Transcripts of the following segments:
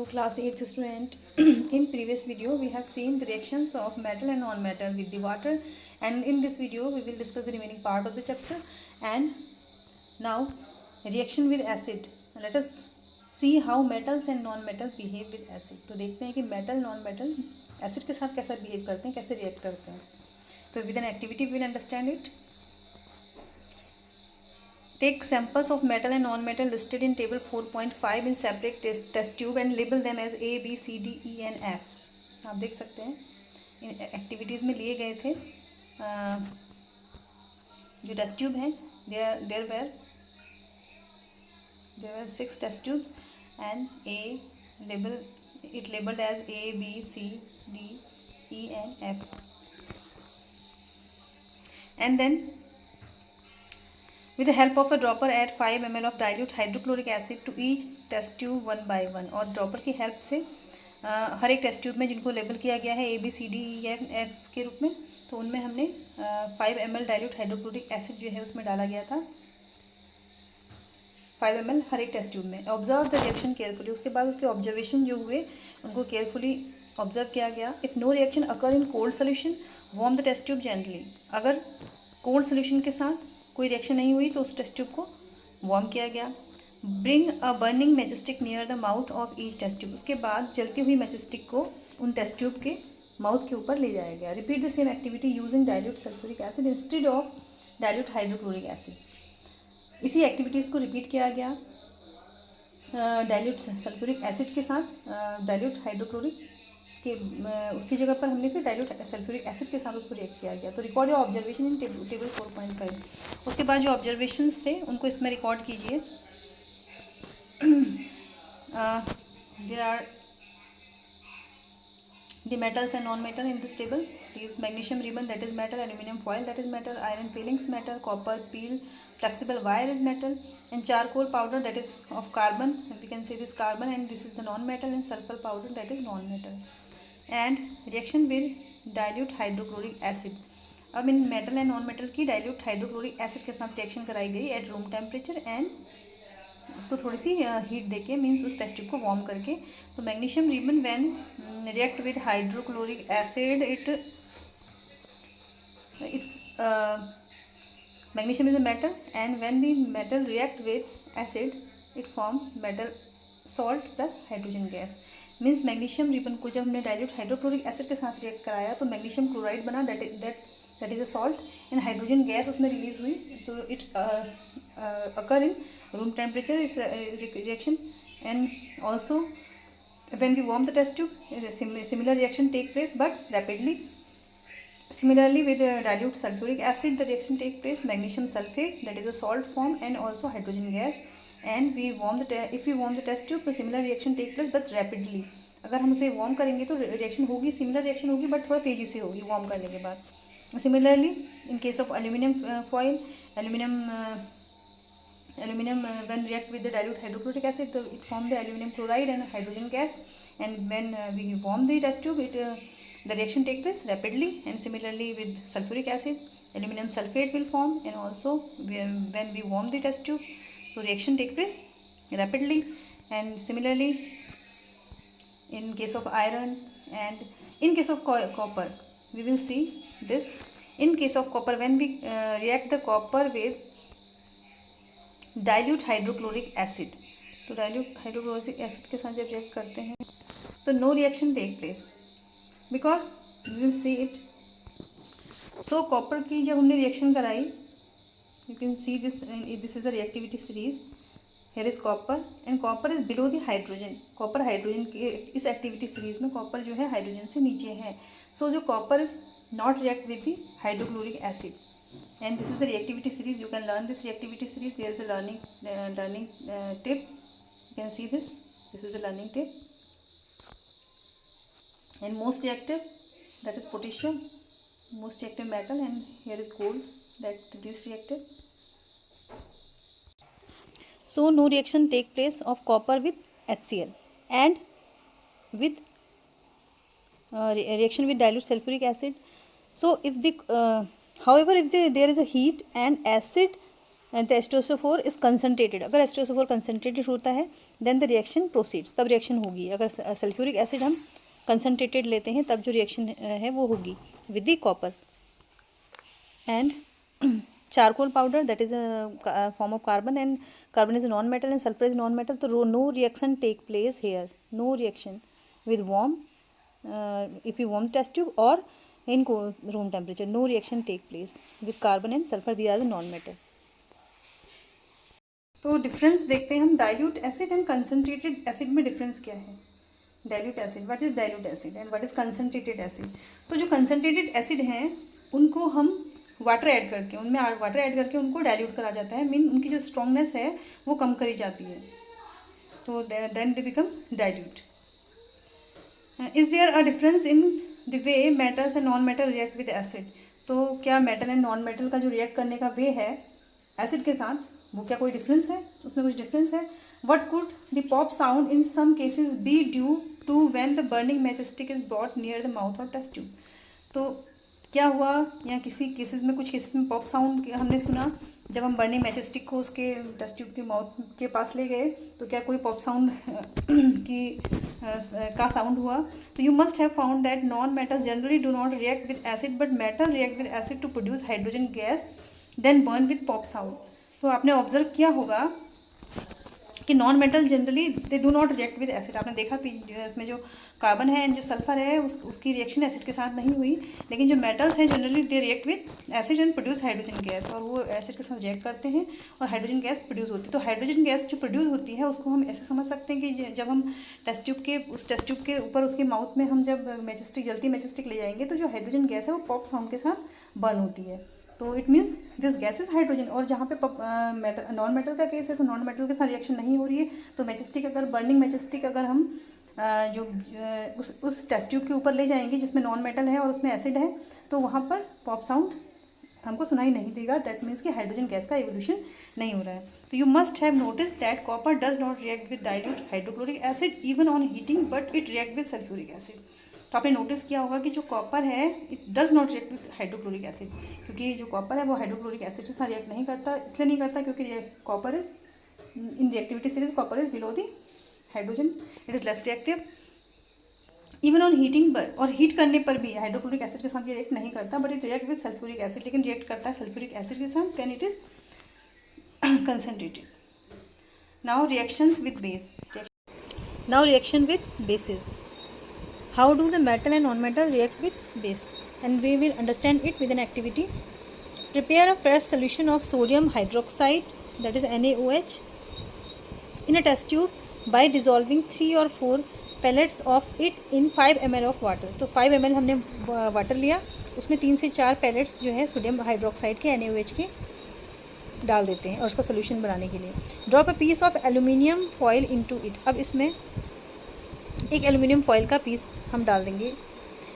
Hello class 8th student. In previous video we have seen the reactions of metal and non-metal with the water, and in this video we will discuss the remaining part of the chapter. And now reaction with acid. Let us see how metals and non-metal behave with acid. तो देखते हैं कि metal non-metal acid के साथ कैसा behave करते हैं, कैसे react करते हैं. तो with an activity we will understand it. Take samples of metal and non-metal listed in table 4.5 in separate test tube and label them as A, B, C, D, E and F. आप देख सकते हैं इन activities में लिए गए थे जो test tube हैं. There were 6 test tubes and it labeled as A, B, C, D, E and F. And then with the help of a dropper add 5 ml of dilute hydrochloric acid to each test tube one by one. और dropper की help से हर एक test tube में जिनको label किया गया है A, B, C, D, E, F के रूप में, तो उनमें हमने 5 ml डाइल्यूट हाइड्रोक्लोरिक एसिड जो है उसमें डाला गया था. 5 ml हर एक टेस्ट ट्यूब में. Observe the reaction carefully. उसके बाद उसके ऑब्जर्वेशन जो हुए उनको केयरफुली ऑब्जर्व किया गया. If no reaction occur in cold solution warm the test tube gently. अगर कोल्ड सोल्यूशन के साथ कोई रिएक्शन नहीं हुई तो उस टेस्ट ट्यूब को वार्म किया गया. Bring a burning matchstick near the mouth of each test tube. उसके बाद जलती हुई मैचस्टिक को उन टेस्ट ट्यूब के माउथ के ऊपर ले जाया गया. Repeat the same activity using dilute sulphuric acid instead of dilute hydrochloric acid. इसी एक्टिविटीज़ को रिपीट किया गया डाइल्यूट सल्फ्यूरिक एसिड के साथ. डाइल्यूट हाइड्रोक्लोरिक के उसकी जगह पर हमने फिर डाइल्यूट सल्फ्यूरिक एसिड के साथ उसको रिएक्ट किया गया. तो record your observation in table 4.5. उसके बाद जो ऑब्जर्वेशंस थे उनको इसमें रिकॉर्ड कीजिए. There are the metals and non-metal in this table. These magnesium ribbon, that is metal, aluminum foil, that is metal, iron filings metal, copper peel flexible wire is metal, and charcoal powder, that is of carbon, we can say this carbon, and this is the non-metal, and sulfur powder, that is non-metal. And reaction with dilute hydrochloric acid. अब इन metal and non metal की dilute hydrochloric acid के साथ reaction कराई गई at room temperature, and उसको थोड़ी सी heat देके means उस टेस्ट ट्यूब को वार्म करके. तो magnesium ribbon when react with hydrochloric acid it magnesium is a metal, and when the metal react with acid it form metal salt plus hydrogen gas. Means magnesium ribbon को जब हमने dilute hydrochloric acid के साथ react कराया तो magnesium chloride बना, that is a salt, and hydrogen gas उसमें release हुई. तो it occur in room temperature is reaction, and also when we warm the test tube similar reaction take place but rapidly. Similarly with dilute sulfuric acid the reaction take place magnesium sulfate, that is a salt form, and also hydrogen gas, and if we warm the test tube तो similar reaction take place but rapidly. अगर हम उसे warm करेंगे तो reaction होगी, similar reaction होगी but थोड़ा तेज़ी से होगी warm करने के बाद. Similarly in case of aluminum foil, aluminum when react with the dilute hydrochloric acid it form the aluminum chloride and hydrogen gas, and when we warm the test tube the reaction take place rapidly. And similarly with sulfuric acid aluminum sulfate will form, and also when we warm the test tube the reaction take place rapidly. And similarly in case of iron, and in case of copper we will see this. In case of copper when we react the copper with dilute hydrochloric acid, तो dilute hydrochloric acid के साथ जब react करते हैं तो no reaction take place because we will see it. So copper की जब हमने रिएक्शन कराई you can see this is the reactivity series. Here is copper and copper is below the hydrogen. Copper hydrogen के इस activity series में copper जो है hydrogen से नीचे है. सो जो copper is not react with the hydrochloric acid, and this is the reactivity series. You can learn this reactivity series. There is a learning tip. You can see this is the learning tip. And most reactive, that is potassium, most reactive metal, and here is gold, that this reactive. So no reaction take place of copper with HCl, and with reaction with dilute sulfuric acid. So if the however if there is a heat and acid and the H2SO4 is concentrated. अगर H2SO4 concentrated होता है then the reaction proceeds, तब reaction होगी। अगर sulphuric acid हम concentrated लेते हैं तब जो रिएक्शन है वो होगी with the copper. And charcoal powder that is a form of carbon, and carbon is a non metal and sulphur is non metal, तो no reaction take place here, no reaction with warm if you warm test tube or in room temperature, no reaction take place with carbon and sulfur, these are the non metal। तो difference देखते हैं हम dilute acid and concentrated acid में difference क्या है। Dilute acid, what is dilute acid and what is concentrated acid. तो जो concentrated acid हैं उनको हम वाटर ऐड करके, उनमें वाटर ऐड करके उनको डाइल्यूट करा जाता है, मीन उनकी जो स्ट्रॉन्गनेस है वो कम करी जाती है, तो then they become dilute. Is there a difference in the way metals and non metal react with acid. तो क्या मेटल एंड नॉन मेटल का जो रिएक्ट करने का वे है एसिड के साथ, वो क्या कोई डिफरेंस है, उसमें कुछ डिफरेंस है। What could the pop sound in some cases be due to when the burning matchstick is brought near the mouth of test tube. तो क्या हुआ, या किसी केसेस में, कुछ केसेस में पॉप साउंड हमने सुना जब हम बर्निंग मैचस्टिक को उसके टेस्ट ट्यूब के माउथ के पास ले गए, तो क्या कोई पॉप साउंड का साउंड हुआ। तो you must have found that non metals generally do not react with acid but metal react with acid to produce hydrogen gas then burn with pop sound. तो आपने ऑब्जर्व किया होगा कि non metal generally they do not react with acid. आपने देखा इसमें जो carbon है एंड जो सल्फर है उसकी रिएक्शन एसिड के साथ नहीं हुई, लेकिन जो मेटल्स हैं generally they react with acid and produce hydrogen gas, और वो एसिड के साथ रिएक्ट करते हैं और हाइड्रोजन गैस प्रोड्यूस होती है। तो हाइड्रोजन गैस जो प्रोड्यूस होती है उसको हम ऐसे समझ सकते हैं कि जब हम टेस्ट ट्यूब के ऊपर उसके माउथ में हम जब मैचस्टिक जलती मैचस्टिक ले जाएंगे तो जो हाइड्रोजन गैस है वो पॉप साउंड के साथ बर्न होती है, तो it means this gas is hydrogen. और जहाँ पे नॉन मेटल का केस है तो नॉन मेटल के साथ रिएक्शन नहीं हो रही है, तो मैचस्टिक अगर बर्निंग मैचस्टिक अगर हम उस टेस्ट ट्यूब के ऊपर ले जाएंगे जिसमें नॉन मेटल है और उसमें एसिड है, तो वहाँ पर पॉप साउंड हमको सुनाई नहीं देगा। दैट मीन्स कि हाइड्रोजन गैस का एवोल्यूशन नहीं हो रहा है। तो you must have notice that copper does not react with dilute hydrochloric acid even on heating but it react with sulphuric acid. तो आपने नोटिस किया होगा कि जो कॉपर है it does not react with hydrochloric acid, क्योंकि जो copper है वो हाइड्रोक्लोरिक एसिड के साथ रिएक्ट नहीं करता। इसलिए नहीं करता क्योंकि copper is in reactivity series copper is below the hydrogen, it is less reactive even on heating. But और हीट करने पर भी हाइड्रोक्लोरिक एसिड के साथ ये रिएक्ट नहीं करता, but it react with sulphuric acid, लेकिन रिएक्ट करता है सल्फ्यूरिक एसिड के साथ, can it is concentrated. Now reactions with base, now reaction with basis. How do the metal and non-metal react with base? And we will understand it with an activity. Prepare a fresh solution of sodium hydroxide, that is NaOH, in a test tube by dissolving 3 or 4 pellets of it in 5 ml of water. तो 5 ml हमने water लिया, उसमें 3 से 4 pallets जो है sodium hydroxide के NaOH के डाल देते हैं और उसका सोल्यूशन बनाने के लिए। Drop a piece of aluminium foil into it. अब इसमें एक एल्यूमिनियम फॉइल का पीस हम डाल देंगे।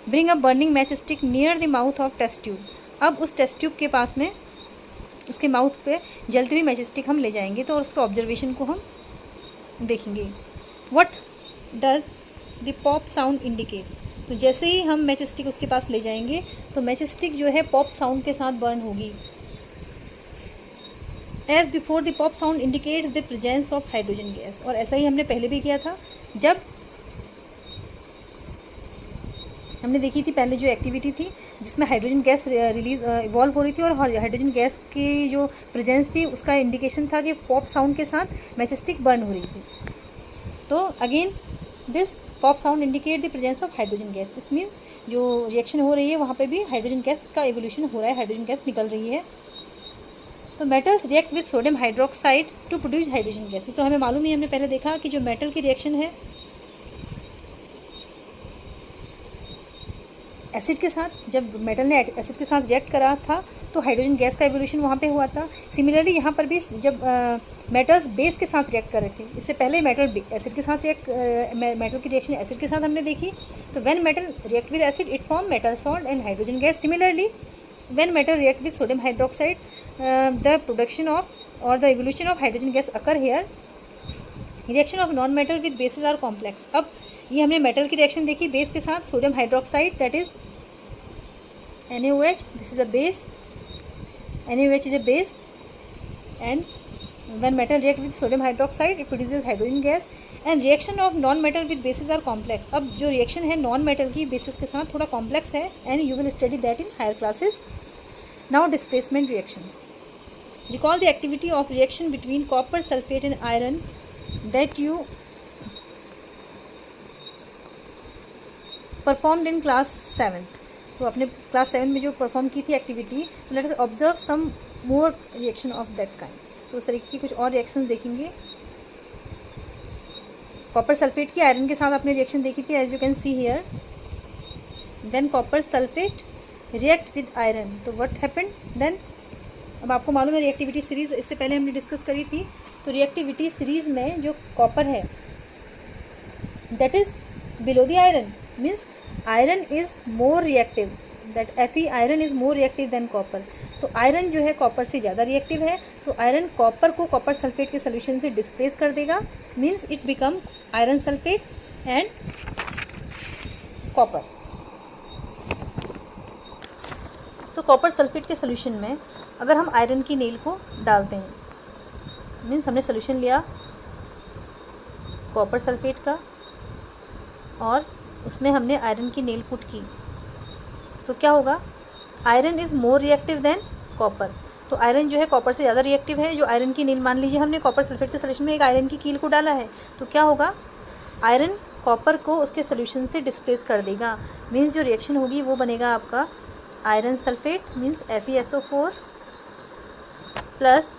Bring a burning match stick near the mouth of test tube. अब उस टेस्ट ट्यूब के पास में उसके माउथ पे जलती हुई मैच स्टिक हम ले जाएंगे, तो उसके ऑब्जर्वेशन को हम देखेंगे। What does the pop sound indicate. तो जैसे ही हम मैच स्टिक उसके पास ले जाएंगे तो मैच स्टिक जो है पॉप साउंड के साथ बर्न होगी। As before the pop sound indicates the presence of hydrogen gas. और ऐसा ही हमने पहले भी किया था, जब हमने देखी थी पहले जो एक्टिविटी थी जिसमें हाइड्रोजन गैस रिलीज इवॉल्व हो रही थी और हाइड्रोजन गैस की जो प्रेजेंस थी उसका इंडिकेशन था कि पॉप साउंड के साथ मैचस्टिक बर्न हो रही थी। तो again this pop sound indicate the presence of hydrogen gas. इस मीन्स जो रिएक्शन हो रही है वहाँ पे भी हाइड्रोजन गैस का एवोल्यूशन हो रहा है, हाइड्रोजन गैस निकल रही है। तो metals react with sodium hydroxide to produce hydrogen gas. तो हमें मालूम ही, हमने पहले देखा कि जो मेटल की रिएक्शन है एसिड के साथ, जब मेटल ने एसिड के साथ रिएक्ट करा था तो हाइड्रोजन गैस का एवोल्यूशन वहाँ पे हुआ था। सिमिलरली यहाँ पर भी जब मेटल्स बेस के साथ रिएक्ट कर रहे थे, इससे पहले मेटल एसिड के साथ मेटल की रिएक्शन एसिड के साथ हमने देखी। तो when metal react with acid it form metal salt and hydrogen gas. Similarly when metal react with sodium hydroxide the production of और the evolution of hydrogen gas occur here. Reaction of non metal with basis are complex. अब ये हमने metal की reaction देखी base के साथ, sodium hydroxide that is NaOH, this is a base, NaOH is a base and when metal react with sodium hydroxide it produces hydrogen gas and reaction of non metal with bases are complex. अब जो reaction है non metal की bases के साथ थोड़ा complex है and you will study that in higher classes. Now displacement reactions. Recall the activity of reaction between copper sulfate and iron that you performed in class 7. तो अपने class 7 में जो perform की थी एक्टिविटी, तो let us observe some more reaction of that kind. तो उस तरीके की कुछ और रिएक्शंस देखेंगे. कॉपर सल्फेट की आयरन के साथ आपने रिएक्शन देखी थी as you can see here. Then copper sulphate react with iron. तो व्हाट हैपेंड देन. अब आपको मालूम है रिएक्टिविटी सीरीज इससे पहले हमने डिस्कस करी थी. तो रिएक्टिविटी सीरीज में जो कॉपर है that is below the iron, means iron is more reactive, that Fe iron is more reactive than copper. तो आयरन जो है कॉपर से ज़्यादा रिएक्टिव है. तो आयरन कॉपर को कॉपर सल्फेट के सोल्यूशन से डिस्प्लेस कर देगा, means it become iron sulphate and copper. तो कॉपर सल्फेट के सोल्यूशन में अगर हम आयरन की नेल को डालते हैं, मीन्स हमने सोल्यूशन लिया कॉपर सल्फेट का और उसमें हमने आयरन की नेल पुट की, तो क्या होगा. Iron is more reactive than copper. तो आयरन जो है कॉपर से ज़्यादा रिएक्टिव है. जो आयरन की नेल, मान लीजिए हमने कॉपर सल्फेट के सोल्यूशन में एक आयरन की कील को डाला है, तो क्या होगा. आयरन कॉपर को उसके सोल्यूशन से डिस्प्लेस कर देगा, मीन्स जो रिएक्शन होगी वो बनेगा आपका iron sulphate means FeSO4 plus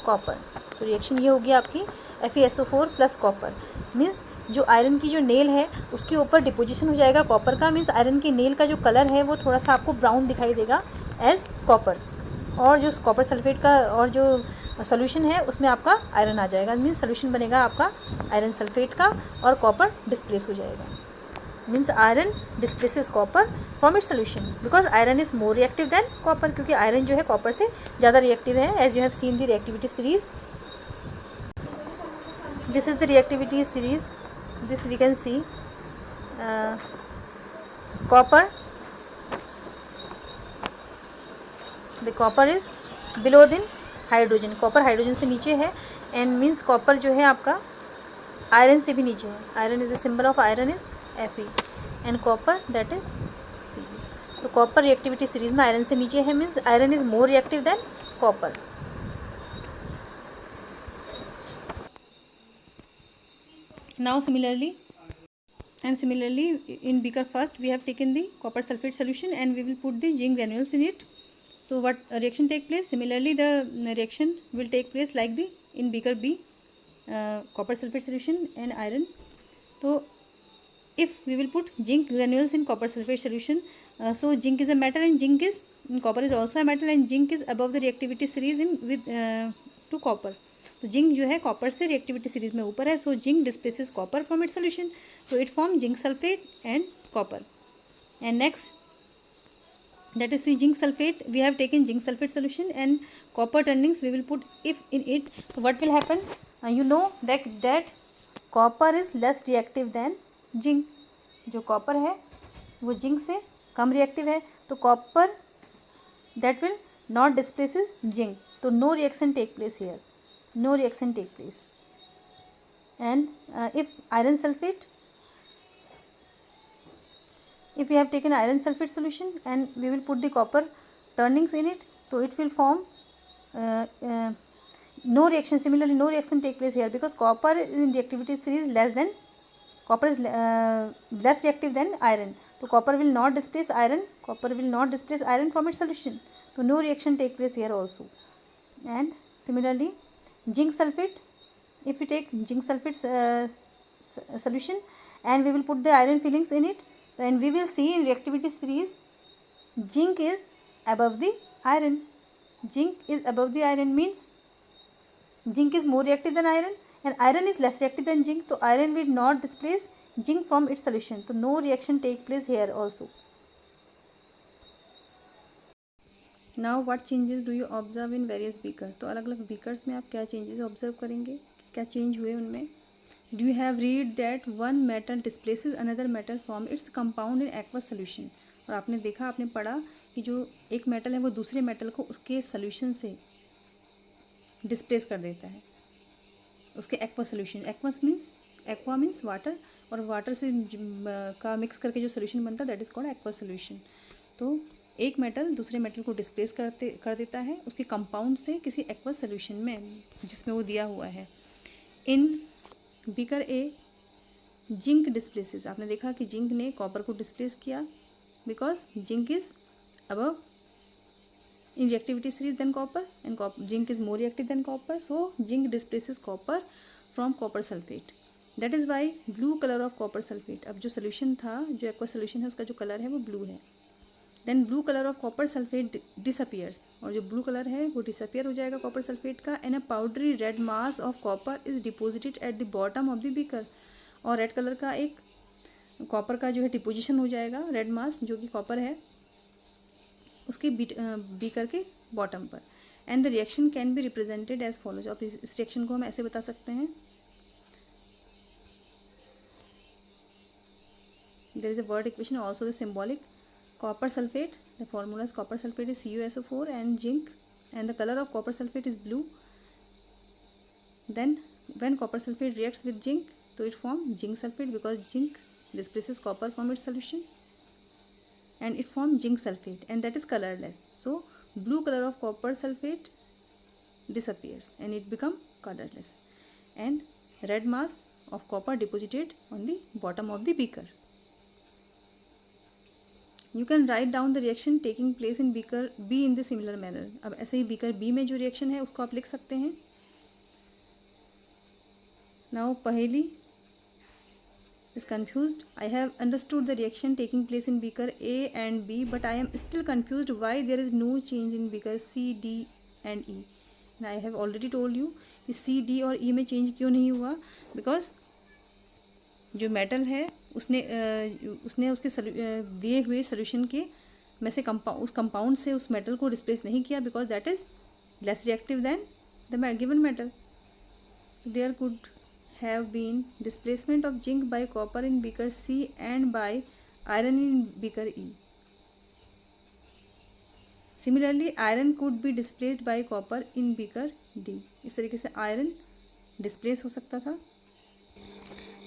copper. तो रिएक्शन ये होगी आपकी FeSO4 प्लस कॉपर, मीन्स जो आयरन की जो नेल है उसके ऊपर डिपोजिशन हो जाएगा कॉपर का, मीन्स आयरन की नेल का जो कलर है वो थोड़ा सा आपको ब्राउन दिखाई देगा एज कॉपर. और जो कॉपर सल्फेट का और जो सोल्यूशन है उसमें आपका आयरन आ जाएगा, मीन्स सोल्यूशन बनेगा आपका आयरन सल्फेट का और कॉपर डिस्प्लेस हो जाएगा. Means iron displaces copper from its solution because iron is more reactive than copper, क्योंकि आयरन जो है कॉपर से ज़्यादा रिएक्टिव है. As you have seen the reactivity series, this is the reactivity series. This we can see copper, the copper is below than hydrogen. copper hydrogen से नीचे है and means copper जो है आपका आयरन से भी नीचे है. Iron is the symbol of iron is Fe and copper that is Ce. तो कॉपर रिएक्टिविटी सीरीज में आयरन से नीचे है, means iron is more reactive than copper. Now similarly in beaker first we have taken the copper sulfate solution and we will put the zinc granules in it. So what reaction take place? Similarly the reaction will take place like the in beaker B, copper sulfate solution and iron. So if we will put zinc granules in copper sulfate solution, so zinc is a metal and copper is also a metal and zinc is above the reactivity series in with to copper. तो zinc जो है copper से reactivity series में ऊपर है. So zinc displaces copper from it solution, so it form zinc sulfate and copper. And next that is the zinc sulfate, we have taken zinc sulfate solution and copper turnings we will put if in it. So what will happen, you know that copper is less reactive than zinc. जो copper है वो zinc से कम reactive है, तो copper that will not displaces zinc, तो no reaction take place here, no reaction take place. And if iron sulfate, if we have taken iron sulfate solution and we will put the copper turnings in it, so it will form no reaction. Similarly no reaction take place here because copper in reactivity series less than copper is less reactive than iron, so copper will not displace iron, from its solution, so no reaction take place here also. And similarly zinc sulfate, if we take zinc sulfate solution and we will put the iron fillings in it, then we will see in reactivity series zinc is above the iron. Zinc is above the iron means zinc is more reactive than iron and iron is less reactive than zinc, so iron will not displace zinc from its solution, so no reaction take place here also. Now what changes do you observe in various beaker, तो अलग अलग beakers में आप क्या changes observe करेंगे, क्या change हुए उनमें. Do you have read that one metal displaces another metal from its compound in aqueous solution, और आपने देखा, आपने पढ़ा कि जो एक मेटल है वो दूसरे मेटल को उसके सोल्यूशन से डिस्प्लेस कर देता है उसके aqua solution. Aqua means water, और वाटर से का मिक्स करके जो सोल्यूशन बनता है that is called aqua solution. तो एक मेटल दूसरे मेटल को डिस्प्लेस कर देता है उसके कंपाउंड से किसी एक्वा सोल्यूशन में जिसमें वो दिया हुआ है। इन बीकर ए जिंक डिस्प्लेसेस, आपने देखा कि जिंक ने कॉपर को डिस्प्लेस किया because zinc is above in reactivity series than copper and zinc is more reactive than copper, so zinc displaces copper from copper sulfate. That is why blue color of copper sulfate, अब जो solution था, जो aqueous solution है उसका जो color है वो blue है, then blue color of copper sulfate disappears, और जो blue color है वो disappear हो जाएगा copper sulfate का, and a powdery red mass of copper is deposited at the bottom of the beaker, और red color का एक copper का जो है डिपोजिशन हो जाएगा red mass जो कि copper है उसके बीकर के बॉटम पर। And the reaction can be represented as follows, अब इस रिएक्शन को हम ऐसे बता सकते हैं, there is a word equation also the symbolic copper sulphate, the formula is copper sulphate is CuSO4 and zinc and the colour of copper sulphate is blue. Then when copper sulphate reacts with zinc तो it form zinc sulphate because zinc displaces copper from its solution and it forms zinc sulfate and that is colorless, so blue color of copper sulfate disappears and it become colorless and red mass of copper deposited on the bottom of the beaker. You can write down the reaction taking place in beaker B in the similar manner. अब ऐसे ही beaker B में जो reaction है उसको आप लिख सकते हैं। now पहेली is confused. I have understood the reaction taking place in beaker A and B, but I am still confused why there is no change in beaker C, D and E. And I have already told you कि C, D और E में change क्यों नहीं हुआ, because जो metal है उसने उसके दिए हुए solution के में से उस compound से उस metal को displace नहीं किया because that is less reactive than the given metal. There could have been displacement of zinc by copper in beaker C and by iron in beaker E. Similarly, iron could be displaced by copper in beaker D. इस तरीके से iron displace हो सकता था,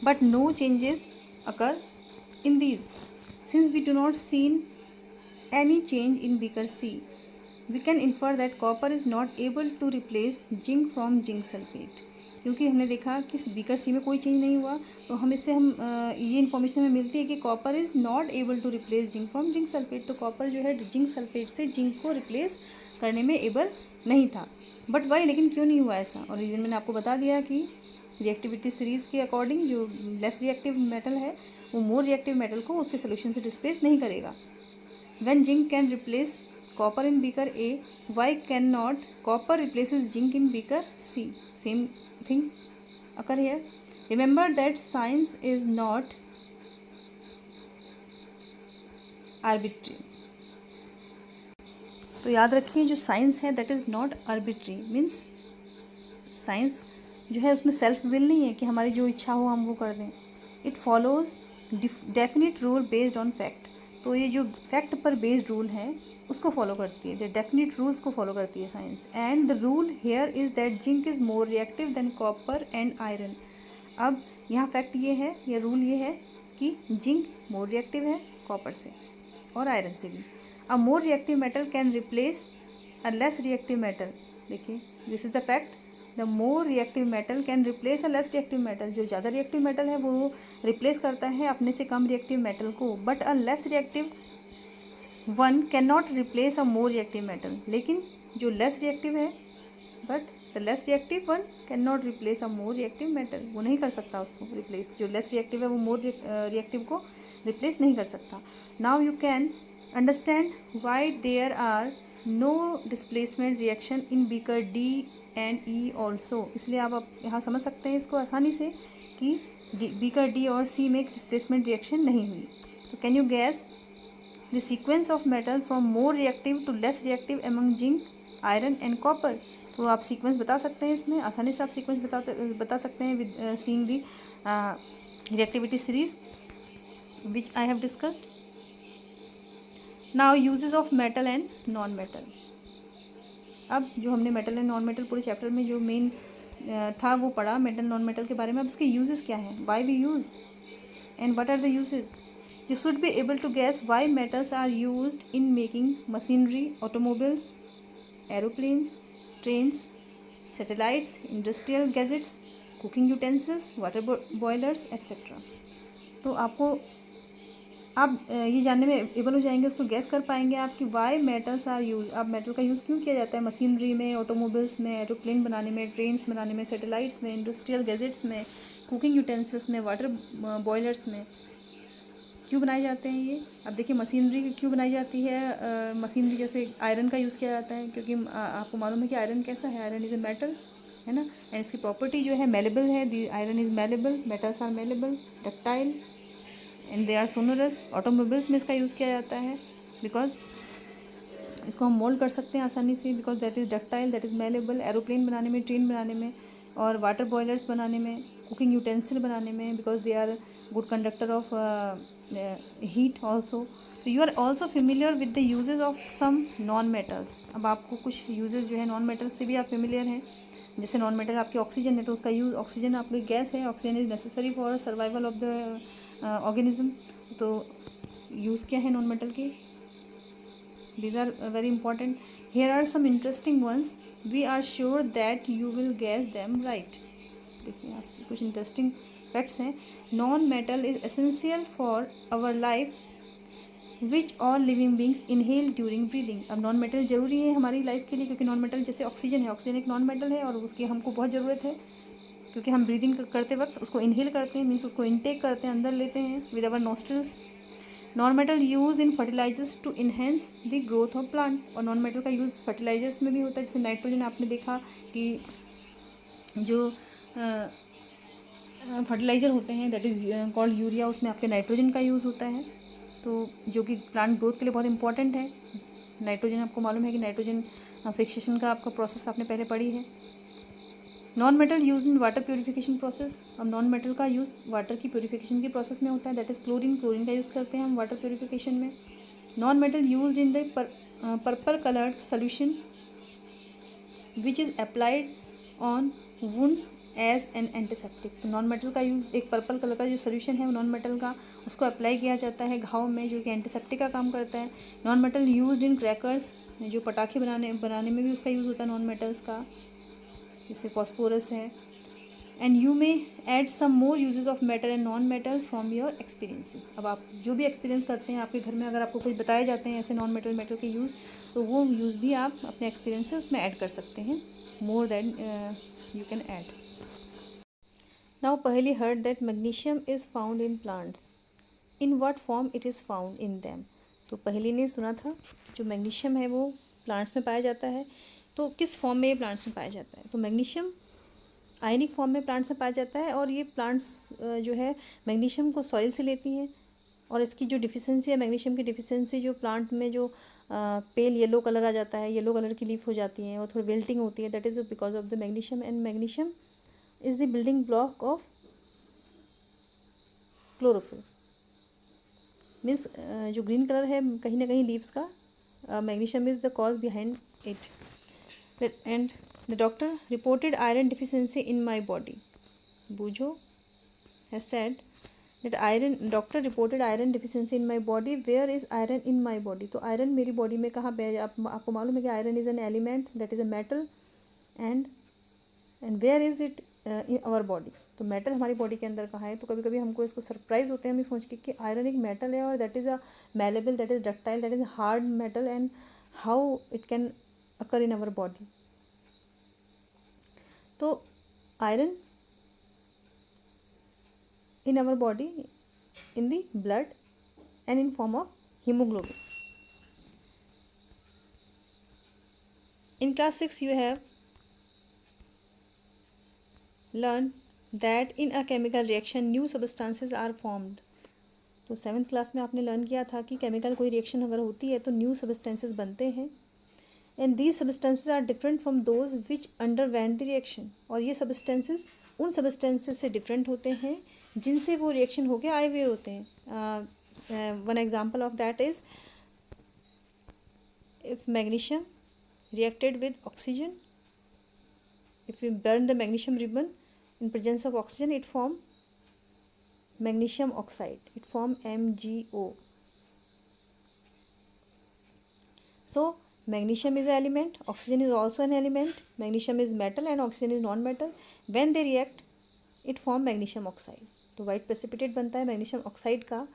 but no changes occur in these. Since we do not see any change in beaker C, we can infer that copper is not able to replace zinc from zinc sulfate. क्योंकि हमने देखा कि beaker सी में कोई change नहीं हुआ, तो हम इससे ये इन्फॉर्मेशन हमें मिलती है कि copper is not able to replace zinc from zinc sulphate. तो कॉपर जो है जिंक सल्फेट से जिंक को रिप्लेस करने में एबल नहीं था। बट वाई, लेकिन क्यों नहीं हुआ ऐसा, और रीज़न मैंने आपको बता दिया कि रिएक्टिविटी सीरीज़ के अकॉर्डिंग जो लेस रिएक्टिव मेटल है वो मोर रिएक्टिव मेटल को उसके सोल्यूशन से डिस्प्लेस नहीं करेगा। When zinc can replace copper in beaker A, why cannot copper replaces zinc in beaker C? Same thing occur here. Remember that science is not arbitrary. तो याद रखिए जो साइंस है that is not arbitrary, means science जो है उसमें self will नहीं है कि हमारी जो इच्छा हो हम वो कर दें। It follows definite rule based on fact. तो ये जो फैक्ट पर बेस्ड रूल है उसको फॉलो करती है, द डेफिनेट रूल्स को फॉलो करती है science. And the rule here is that zinc is more reactive than copper and iron. अब यहाँ फैक्ट ये है या रूल ये है कि जिंक मोर रिएक्टिव है कॉपर से और आयरन से भी। A more reactive metal can replace a less reactive metal. देखिए this is the fact, the more reactive metal can replace a less reactive metal. जो ज़्यादा रिएक्टिव मेटल है वो रिप्लेस करता है अपने से कम रिएक्टिव मेटल को, but a less reactive one can not replace a more reactive metal. लेकिन जो लेस रिएक्टिव है but the less reactive one can not replace a more reactive metal, वो नहीं कर सकता उसको रिप्लेस। जो लेस रिएक्टिव है वो मोर रिएक्टिव को रिप्लेस नहीं कर सकता। Now you can understand why there are no displacement reaction in beaker D and E also. इसलिए आप यहाँ समझ सकते हैं इसको आसानी से कि बीकर डी और सी में डिस्प्लेसमेंट रिएक्शन नहीं हुई। तो can you gas the sequence of metal from more reactive to less reactive among zinc, iron and copper? तो आप सीक्वेंस बता सकते हैं, इसमें आसानी से आप सीक्वेंस बता सकते हैं with seeing the reactivity series which I have discussed. Now uses of metal and non metal. अब जो हमने मेटल एंड नॉन मेटल पूरे चैप्टर में जो मेन था वो पढ़ा मेटल नॉन मेटल के बारे में। अब इसके यूजेस क्या हैं, why we use and what are the uses. You should be able to guess why metals are used in making machinery, automobiles, aeroplanes, trains, satellites, industrial gadgets, cooking utensils, water boilers etcetera. तो आपको आप ये जानने में able हो जाएंगे, उसको gas कर पाएंगे आप कि वाई मेटल्स आर यूज। अब मेटल का यूज़ क्यों किया जाता है मशीनरी में, ऑटोमोबाइल्स में, एरोप्लेन बनाने में, ट्रेन्स बनाने में, सैटेलाइट्स में, इंडस्ट्रियल गैजेट्स में, कुकिंग यूटेंसिल्स में, वाटर बॉयलर्स में क्यों बनाए जाते हैं ये। अब देखिए मशीनरी क्यों बनाई जाती है, मशीनरी जैसे आयरन का यूज़ किया जाता है क्योंकि आपको मालूम है कि आयरन कैसा है, आयरन इज़ ए मेटल, है ना। एंड इसकी प्रॉपर्टी जो है मेलेबल है, the iron is malleable, metals are malleable, ductile and they are sonorous. Automobiles में इसका यूज़ किया जाता है बिकॉज इसको हम मोल्ड कर सकते हैं आसानी से, because that is ductile, that is malleable. Aeroplane बनाने में, ट्रेन बनाने में, और वाटर बॉयलर्स बनाने में, कुकिंग यूटेंसिल बनाने में, because they are good conductor of heat also. तो you are also familiar with the usages of some non metals. अब आपको कुछ यूजेज जो है नॉन मेटल्स से भी आप फेमिलियर हैं। जैसे नॉन मेटल आपकी ऑक्सीजन है तो उसका यूज़, ऑक्सीजन आपकी गैस है, oxygen is necessary for survival of the organism. तो यूज़ क्या है नॉन मेटल की, these are very important. Here are some interesting ones, we are sure that you will guess them right। देखिए आप कुछ interesting facts हैं। Non metal is essential for our life which all living beings inhale during breathing. अब non metal जरूरी है हमारी life के लिए क्योंकि नॉन मेटल जैसे ऑक्सीजन है, ऑक्सीजन एक नॉन मेटल है और उसकी हमको बहुत ज़रूरत है क्योंकि हम ब्रीदिंग करते वक्त उसको इनहेल करते हैं, मीन्स उसको इनटेक करते हैं, अंदर लेते हैं with our nostrils. Non metal use in fertilizers to enhance the growth of plant. और नॉन मेटल का यूज़ फर्टिलाइजर्स में भी होता है, जैसे नाइट्रोजन आपने देखा कि जो फर्टिलाइज़र होते हैं दैट इज़ कॉल्ड यूरिया, उसमें आपके नाइट्रोजन का यूज़ होता है, तो जो कि प्लांट ग्रोथ के लिए बहुत इंपॉर्टेंट है। नाइट्रोजन आपको मालूम है कि नाइट्रोजन फिक्सेशन का आपका प्रोसेस आपने पहले पढ़ी है। Non metal use in water purification process. अब नॉन मेटल का यूज़ वाटर की प्योरीफिकेशन के प्रोसेस में होता है, दैट इज़ क्लोरीन, क्लोरीन का यूज़ करते हैं हम वाटर प्योरीफिकेशन में। Non metal use in the purple coloured solution which is applied on wounds as an antiseptic. तो नॉन मेटल का यूज़, एक पर्पल कलर का जो सोल्यूशन है नॉन मेटल का, उसको अप्लाई किया जाता है घाव में, जो कि एंटीसेप्टिक का काम करता है। नॉन मेटल यूज इन क्रैकर्स, जो पटाखे बनाने में भी उसका यूज़ होता है नॉन मेटल्स का, जैसे फॉस्फोरस है। And you may add some more uses of metal and non metal from your experiences. अब आप जो भी एक्सपीरियंस करते हैं आपके घर में, अगर आपको कुछ बताए जाते हैं ऐसे नॉन मेटल मेटल के यूज़, तो वो यूज़ भी आप अपने एक्सपीरियंस से उसमें ऐड कर सकते हैं, more than you can add. Now पहली heard that magnesium is found in plants, in what form it is found in them। तो पहली ने सुना था जो मैग्नीशियम है वो प्लांट्स में पाया जाता है, तो किस फॉर्म में ये प्लांट्स में पाया जाता है। तो मैग्नीशियम आयनिक फॉर्म में प्लांट्स में पाया जाता है, और ये प्लांट्स जो है मैग्नीशियम को सॉइल से लेती हैं, और इसकी जो डिफिशेंसी है, मैग्नीशियम की डिफिशेंसी, जो प्लांट में जो पेल येलो कलर आ जाता है, येलो कलर की लीफ हो जाती है और थोड़ी विल्टिंग होती है, that is because of the magnesium. And magnesium is the building block of chlorophyll. Means जो ग्रीन कलर है कहीं ना कहीं लीव्स का, magnesium is the cause behind it. And the doctor reported iron deficiency in my body. Boojho has said that iron, doctor reported iron deficiency in my body, where is iron in my body. तो iron मेरी body में कहाँ पे है, आपको मालूम है कि iron is an element, that is a metal, and where is it in our body. तो मेटल हमारी बॉडी के अंदर कहाँ है। तो कभी कभी हमको इसको सरप्राइज होते हैं हम सोच के कि आयरन एक मेटल है और that is a malleable, that is ductile, that is hard metal, and how it can occur in our body. तो iron in our body, in the blood and in form of hemoglobin. In class 6 you have learned that in a chemical reaction new substances are formed। तो 7th class में आपने learn किया था कि chemical कोई reaction अगर होती है तो न्यू सब्सटेंसेस बनते हैं, and these substances are different from those which underwent the reaction. और ये सब्सटेंसेस उन सब्सटेंसेस से डिफरेंट होते हैं जिनसे वो रिएक्शन होके आए हुए होते हैं। One example of that is if magnesium reacted with oxygen, if we burn the magnesium ribbon in presence of oxygen, it form magnesium oxide, it form MgO. So magnesium is an element, oxygen is also an element, magnesium is metal and oxygen is non-metal. When they react, it form magnesium oxide. तो white precipitate बनता है magnesium oxide का.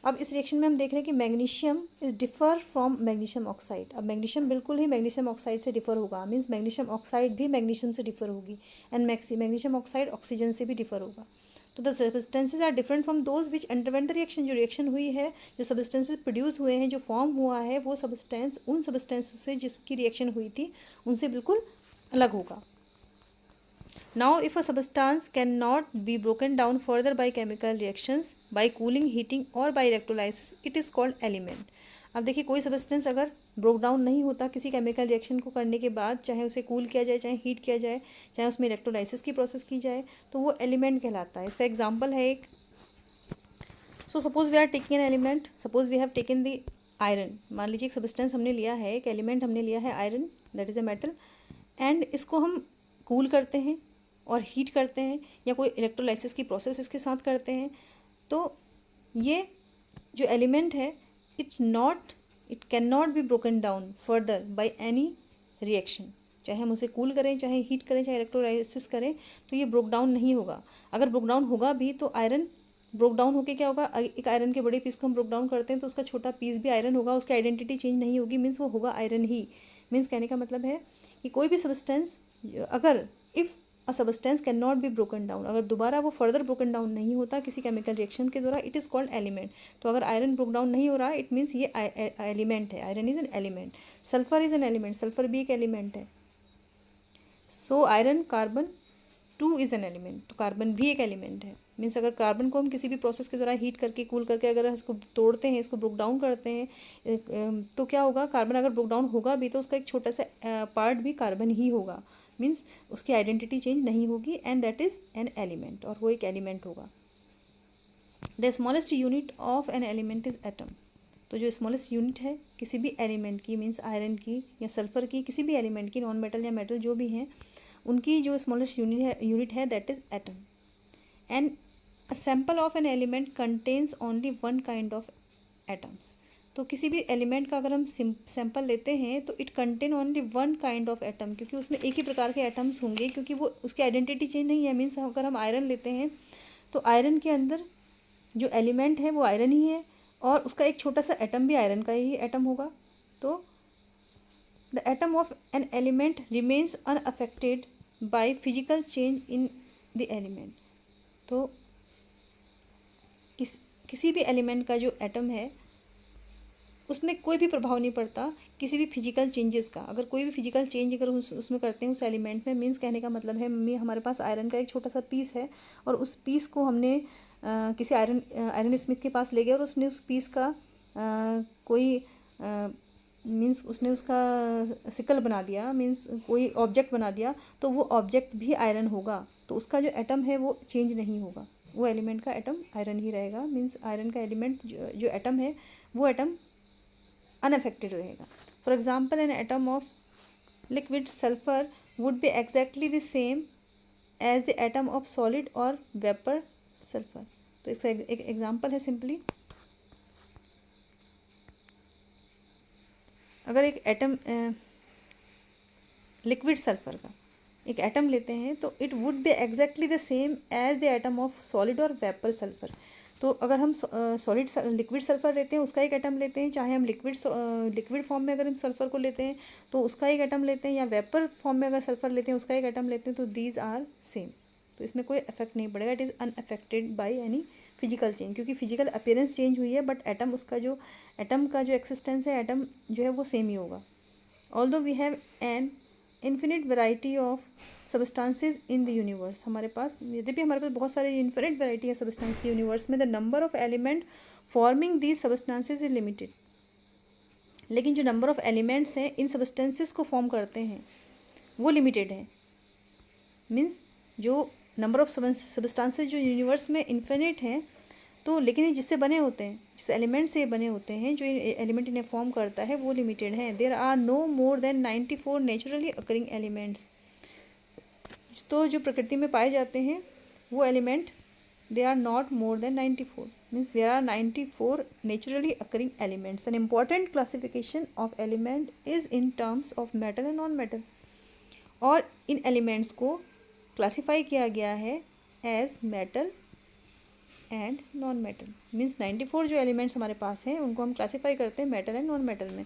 अब इस reaction में हम देख रहे हैं कि magnesium is differ from magnesium oxide. अब मैग्नीशियम बिल्कुल ही मैग्नीशियम ऑक्साइड से डिफर होगा, मीन्स मैग्नीशियम ऑक्साइड भी मैग्नीशियम से डिफर होगी, एंड मैग्नीशियम ऑक्साइड ऑक्सीजन से भी डिफर होगा. तो the substances are different from those which underwent the reaction. जो रिएक्शन हुई है, जो सब्सटेंसेज प्रोड्यूस हुए हैं, जो फॉर्म हुआ है, वो सब्सटेंस उन सब्सटेंस से जिसकी रिएक्शन हुई थी उनसे बिल्कुल अलग होगा. Now, if a substance cannot be broken down further by chemical reactions, by cooling, heating or by electrolysis, it is called element. अब देखिए, कोई सब्सटेंस अगर ब्रोक डाउन नहीं होता किसी केमिकल रिएक्शन को करने के बाद, चाहे उसे कूल किया जाए, चाहे हीट किया जाए, चाहे उसमें इलेक्ट्रोलाइसिस की प्रोसेस की जाए, तो वो एलिमेंट कहलाता है. इसका एग्जाम्पल है एक, so suppose we are taking an element, suppose we have taken the iron. मान लीजिए एक सब्सटेंस हमने लिया है, एक एलिमेंट हमने लिया है iron, that is a metal, and इसको हम कूल करते हैं और हीट करते हैं या कोई इलेक्ट्रोलाइसिस की प्रोसेस इसके साथ करते हैं. तो ये जो एलिमेंट है, it can not be broken down further by any reaction. चाहे हम उसे कूल करें, चाहे हीट करें, चाहे इलेक्ट्रोलाइसिस करें, तो ये ब्रोक डाउन नहीं होगा. अगर ब्रोक डाउन होगा भी तो आयरन ब्रोक डाउन होकर क्या होगा, एक आयरन के बड़े पीस को हम ब्रोक डाउन करते हैं तो उसका छोटा पीस भी आयरन होगा, उसकी आइडेंटिटी चेंज नहीं होगी, मीन्स वो होगा आयरन ही. मीन्स कहने का मतलब है कि कोई भी सब्सटेंस, अगर if a substance can not be broken down, अगर दोबारा वो फर्दर ब्रोकन डाउन नहीं होता किसी केमिकल रिएक्शन के द्वारा, इट इज़ कॉल्ड एलिमेंट. तो अगर आयरन ब्रोक डाउन नहीं हो रहा, इट मीन्स ये एलिमेंट है. Iron is an element. Sulphur is an element, sulphur भी एक एलिमेंट है. So iron, carbon 2 is an element, तो कार्बन भी एक एलिमेंट है. मीन्स अगर कार्बन को हम किसी भी प्रोसेस के द्वारा हीट करके, कूल करके अगर इसको तोड़ते हैं, इसको ब्रोक डाउन करते हैं, तो क्या होगा, कार्बन अगर ब्रोक डाउन होगा भी तो उसका एक छोटा सा पार्ट भी कार्बन ही होगा. मीन्स उसकी आइडेंटिटी चेंज नहीं होगी, and that is an element, और वो एक एलिमेंट होगा. The smallest unit of an element is atom. तो जो स्मॉलेस्ट यूनिट है किसी भी एलिमेंट की, मीन्स आयरन की या सल्फर की, किसी भी एलिमेंट की, नॉन मेटल या मेटल जो भी हैं, उनकी जो स्मॉलेस्ट यूनिट है that is atom. And a sample of an element contains only one kind of atoms. तो किसी भी एलिमेंट का अगर हम सैंपल लेते हैं तो it contain only one kind of atom, क्योंकि उसमें एक ही प्रकार के एटम्स होंगे, क्योंकि वो उसकी आइडेंटिटी चेंज नहीं है. मीन्स अगर हम आयरन लेते हैं तो आयरन के अंदर जो एलिमेंट है वो आयरन ही है, और उसका एक छोटा सा एटम भी आयरन का ही एटम होगा. तो the atom of an element remains unaffected by physical change in the element. तो किसी भी एलिमेंट का जो एटम है उसमें कोई भी प्रभाव नहीं पड़ता किसी भी फिजिकल चेंजेस का. अगर कोई भी फिजिकल चेंज अगर उसमें करते हैं उस एलिमेंट में, मीन्स कहने का मतलब है हमारे पास आयरन का एक छोटा सा पीस है और उस पीस को हमने किसी आयरन स्मिथ के पास ले गए और उसने उस पीस का कोई मीन्स उसने उसका सिकल बना दिया, मीन्स कोई ऑब्जेक्ट बना दिया, तो वो ऑब्जेक्ट भी आयरन होगा. तो उसका जो एटम है वो चेंज नहीं होगा, वो एलिमेंट का एटम आयरन ही रहेगा. मीन्स आयरन का एलिमेंट जो एटम है वो एटम unaffected रहेगा. For example an atom of liquid sulphur would be exactly the same as the atom of solid और वेपर सल्फर. तो इसका एक एग्जाम्पल है, सिंपली अगर एक एटम लिक्विड सल्फर का एक एटम लेते हैं तो it would be exactly the same as the atom of solid और वेपर सल्फर. तो अगर हम लिक्विड सल्फर लेते हैं उसका एक एटम लेते हैं, चाहे हम लिक्विड फॉर्म में अगर हम सल्फर को लेते हैं तो उसका एक एटम लेते हैं, या वेपर फॉर्म में अगर सल्फर लेते हैं उसका एक एटम लेते हैं, तो दीज आर सेम. तो इसमें कोई इफेक्ट नहीं पड़ेगा. It is unaffected by any physical change, क्योंकि फिजिकल अपीयरेंस चेंज हुई है बट एटम का जो एक्सिस्टेंस है, एटम जो है वो सेम ही होगा. Although we have an infinite variety of substances in the universe. हमारे पास यद्यपि हमारे पास बहुत सारे इन्फिनिट वैरायटी है सब्सटेंस के यूनिवर्स में, the number of element forming these substances is limited. लेकिन जो नंबर ऑफ एलिमेंट्स हैं इन सब्सटेंसेज को फॉर्म करते हैं वो लिमिटेड है. मीन्स जो नंबर ऑफ सब्सटेंसेज जो यूनिवर्स में इन्फिनिट हैं, तो लेकिन ये जिससे बने होते हैं, जिस एलिमेंट से बने होते हैं, जो एलिमेंट इन्हें फॉर्म करता है वो लिमिटेड है। There are no more than 94 naturally occurring elements. तो जो प्रकृति में पाए जाते हैं वो element, they are not more than 94, means there are 94 naturally occurring elements. An important classification of element is in terms of metal and non metal. और इन एलिमेंट्स को क्लासीफाई किया गया है as metal and non metal. Means 94 जो elements हमारे पास हैं उनको हम क्लासीफाई करते हैं मेटल एंड नॉन मेटल में।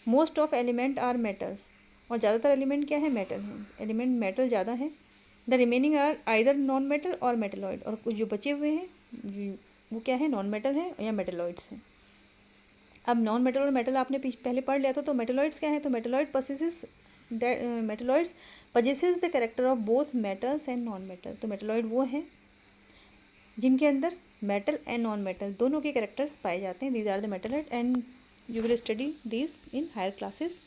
Most of element are metals, और ज़्यादातर एलिमेंट क्या है, मेटल हैं। एलिमेंट मेटल ज़्यादा है। The remaining are either non metal और मेटेलॉइड, और कुछ जो बचे हुए हैं वो क्या है, नॉन मेटल है या मेटेलॉइड्स हैं। अब नॉन मेटल और मेटल आपने पहले पढ़ लिया था। तो मेटेलॉइड्स क्या है, तो metalloids possesses the character of both metals and non metal. तो मेटेलॉइड वो हैं जिनके अंदर मेटल एंड नॉन मेटल दोनों के कैरेक्टर्स पाए जाते हैं। These are the metalloid and you will study these in higher classes.